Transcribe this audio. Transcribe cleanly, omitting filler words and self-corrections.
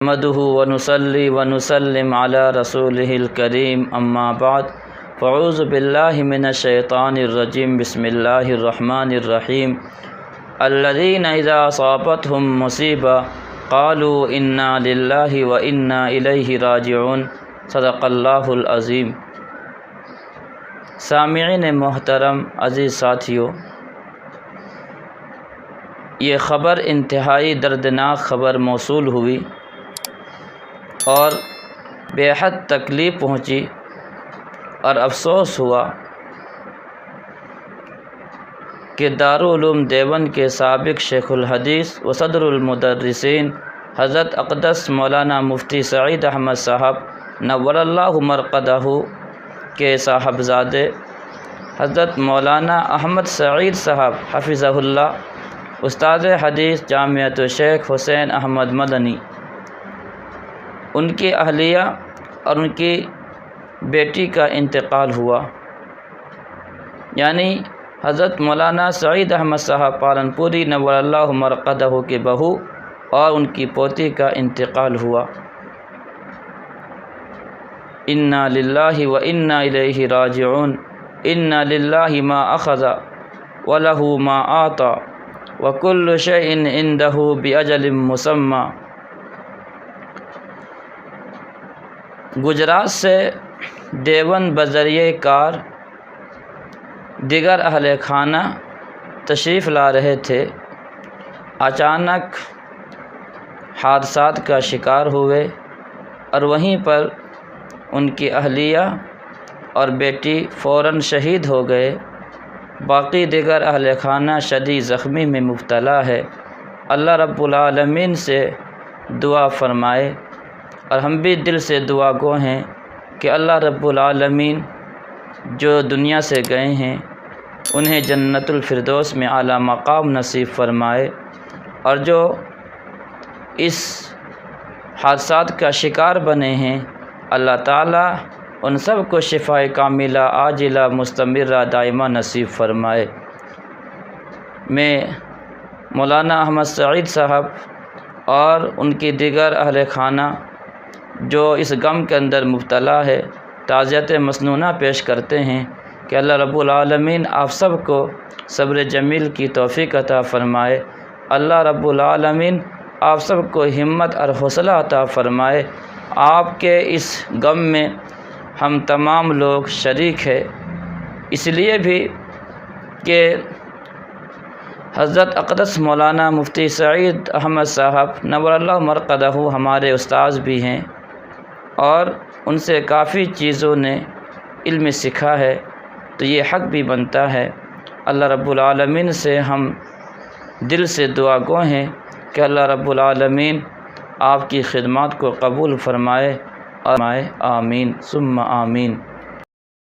نحمده ونصلي ونسلم على رسوله الكريم اما بعد فاعوذ بالله من الشيطان الرجيم بسم الله الرحمن الرحيم الذين اذا اصابتهم مصيبة قالوا انا لله وانا اليه راجعون صدق اللہ العظیم۔ سامعین محترم، عزیز ساتھیو، یہ خبر انتہائی دردناک خبر موصول ہوئی اور بے حد تکلیف پہنچی اور افسوس ہوا کہ دارالعلوم دیوبند کے سابق شیخ الحدیث و صدر المدرسین حضرت اقدس مولانا مفتی سعید احمد صاحب نور اللہ مرقدہ کے صاحبزادے حضرت مولانا احمد سعید صاحب حفظہ اللہ، استاد حدیث جامعۃ شیخ حسین احمد مدنی، ان کی اہلیہ اور ان کی بیٹی کا انتقال ہوا، یعنی حضرت مولانا سعید احمد صاحب پالنپوری نور اللہ مرقدہ کے بہو اور ان کی پوتی کا انتقال ہوا۔ انا للہ و انا الیہ راجعون، انا للہ ما اخذ ولہ ما اعطى وکل شیء عندہ باجل مسمى۔ گجرات سے دیوبند بذریعہ کار دیگر اہل خانہ تشریف لا رہے تھے، اچانک حادثات کا شکار ہوئے اور وہیں پر ان کی اہلیہ اور بیٹی فوراً شہید ہو گئے۔ باقی دیگر اہل خانہ شدید زخمی میں مبتلا ہے۔ اللہ رب العالمین سے دعا فرمائے، اور ہم بھی دل سے دعا گو ہیں کہ اللہ رب العالمین جو دنیا سے گئے ہیں انہیں جنت الفردوس میں اعلیٰ مقام نصیب فرمائے، اور جو اس حادثات کا شکار بنے ہیں اللہ تعالیٰ ان سب کو شفائے کاملہ عاجلہ مستمرہ دائمہ نصیب فرمائے۔ میں مولانا احمد سعید صاحب اور ان کی دیگر اہل خانہ جو اس غم کے اندر مبتلا ہے تعزیت مسنونہ پیش کرتے ہیں کہ اللہ رب العالمین آپ سب کو صبر جمیل کی توفیق عطا فرمائے۔ اللہ رب العالمین آپ سب کو ہمت اور حوصلہ عطا فرمائے۔ آپ کے اس غم میں ہم تمام لوگ شریک ہیں، اس لیے بھی کہ حضرت اقدس مولانا مفتی سعید احمد صاحب نور اللہ مرقدہ ہمارے استاذ بھی ہیں اور ان سے کافی چیزوں نے علم سیکھا ہے، تو یہ حق بھی بنتا ہے۔ اللہ رب العالمین سے ہم دل سے دعا گو ہیں کہ اللہ رب العالمین آپ کی خدمات کو قبول فرمائے، آمین ثم آمین۔